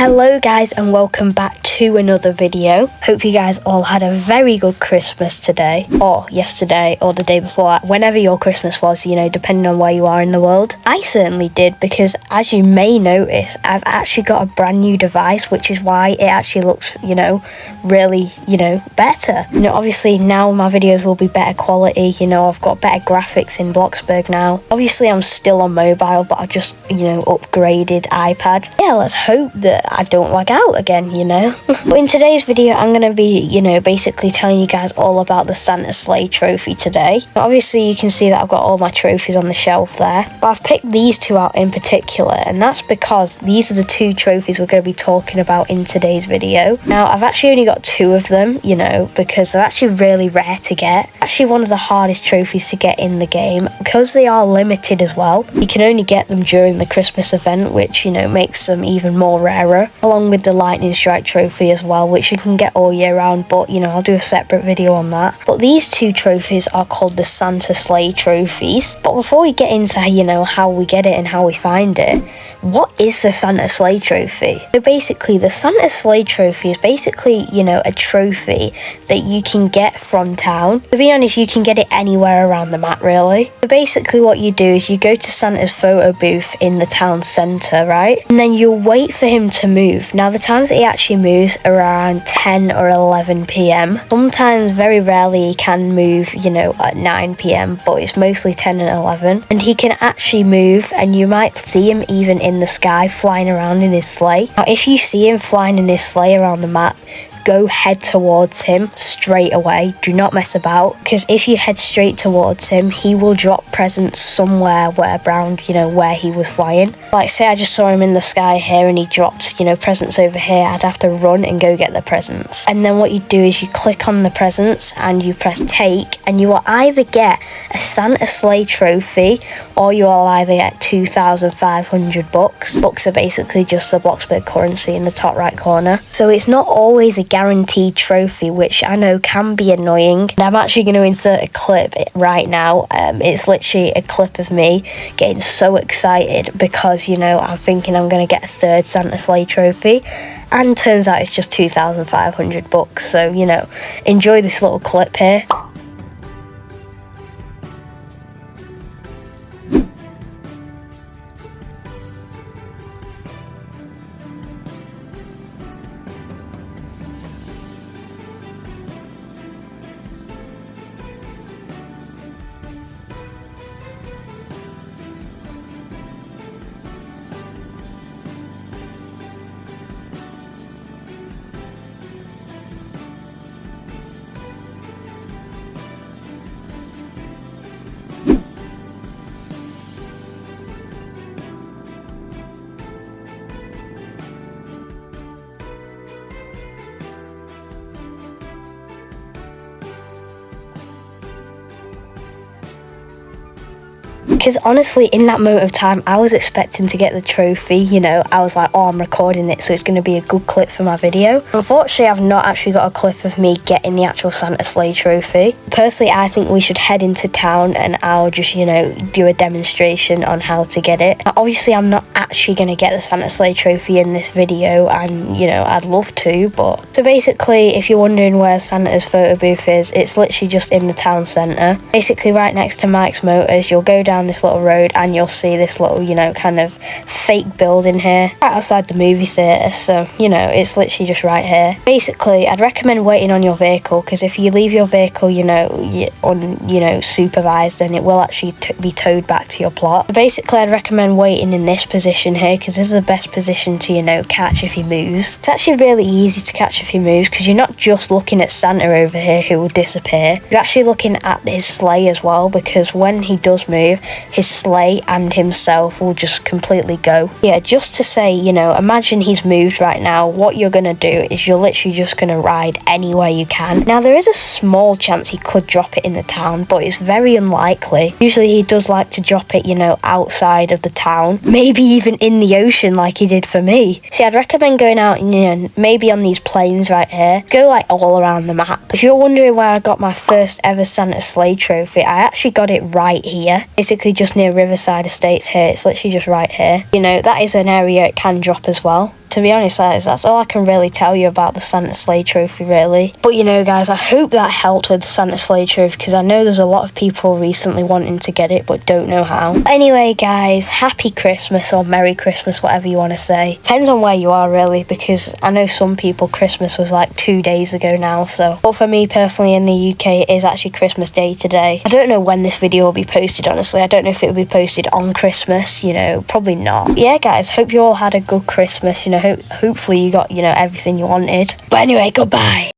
Hello guys and welcome back to another video. Hope you guys all had a very good Christmas today or yesterday or the day before, whenever your Christmas was, you know, depending on where you are in the world. I certainly did, because as you may notice, I've actually got a brand new device, which is why it actually looks, you know, really, better. You know, obviously now my videos will be better quality, you know, I've got better graphics in Bloxburg now. Obviously I'm still on mobile, but I've just, upgraded iPad. Yeah, let's hope that I don't lag out again, But in today's video, I'm going to be, basically telling you guys all about the Santa Sleigh Trophy today. Obviously, you can see that I've got all my trophies on the shelf there. But I've picked these two out in particular, and that's because these are the two trophies we're going to be talking about in today's video. Now, I've actually only got two of them, because they're actually really rare to get. Actually, one of the hardest trophies to get in the game, because they are limited as well. You can only get them during the Christmas event, which, makes them even more rarer, along with the lightning strike trophy as well, which you can get all year round, but I'll do a separate video on that. But these two trophies are called the Santa Sleigh trophies. But before we get into how we get it and how we find it, what is the Santa Sleigh trophy? So basically, the Santa Sleigh trophy is basically, a trophy that you can get from town. To be honest, you can get it anywhere around the map, really. So basically what you do is you go to Santa's photo booth in the town centre, right? And then you'll wait for him to move. Now, the times that he actually moves are around 10 or 11 p.m. Sometimes, very rarely, he can move, at 9 p.m, but it's mostly 10 and 11. And he can actually move, and you might see him even in the sky flying around in his sleigh. Now, if you see him flying in his sleigh around the map, go head towards him straight away. Do not mess about, because if you head straight towards him, he will drop presents somewhere around, where he was flying. Like, say I just saw him in the sky here and he dropped, presents over here, I'd have to run and go get the presents. And then what you do is you click on the presents and you press take, and you will either get a Santa Sleigh trophy or you will either get 2,500 bucks. Bucks are basically just the Bloxburg currency in the top right corner. So it's not always a guaranteed trophy, which I know can be annoying. And I'm actually going to insert a clip right now. It's literally a clip of me getting so excited because, I'm thinking I'm going to get a third Santa Sleigh trophy. And turns out it's just 2,500 bucks. So, enjoy this little clip here. Because honestly, in that moment of time, I was expecting to get the trophy, I was like, oh, I'm recording it, so it's going to be a good clip for my video. Unfortunately, I've not actually got a clip of me getting the actual Santa Sleigh trophy. Personally, I think we should head into town and I'll just, do a demonstration on how to get it. Now, obviously, I'm not actually going to get the Santa Sleigh trophy in this video, and, I'd love to, but... So basically, if you're wondering where Santa's photo booth is, it's literally just in the town centre. Basically, right next to Mike's Motors, you'll go down this little road and you'll see this little, kind of fake building here right outside the movie theatre. So, it's literally just right here. Basically, I'd recommend waiting on your vehicle, because if you leave your vehicle, supervised, then it will actually be towed back to your plot. So basically, I'd recommend waiting in this position here, because this is the best position to, catch if he moves. It's actually really easy to catch if he moves, because you're not just looking at Santa over here who will disappear. You're actually looking at his sleigh as well, because when he does move, his sleigh and himself will just completely go. Yeah, just to say, imagine he's moved right now. What you're going to do is you're literally just going to ride anywhere you can. Now, there is a small chance he could drop it in the town, but it's very unlikely. Usually he does like to drop it, outside of the town. Maybe even in the ocean like he did for me. See, I'd recommend going out and, maybe on these planes right here. Go, all around the map. If you're wondering where I got my first ever Santa Sleigh trophy, I actually got it right here. Basically just near Riverside Estates here. It's literally just right here. That is an area it can drop as well. To be honest, that's all I can really tell you about the Santa Sleigh Trophy, really. But you know, guys, I hope that helped with the Santa Sleigh Trophy, because I know there's a lot of people recently wanting to get it but don't know how. Anyway, guys, happy Christmas or Merry Christmas, whatever you want to say. Depends on where you are, really, because I know some people Christmas was like 2 days ago now, so. But for me personally in the UK, it is actually Christmas Day today. I don't know when this video will be posted, honestly. I don't know if it will be posted on Christmas, you know, probably not. Yeah, guys, hope you all had a good Christmas, you know, hopefully you got, you know, everything you wanted. But anyway, goodbye.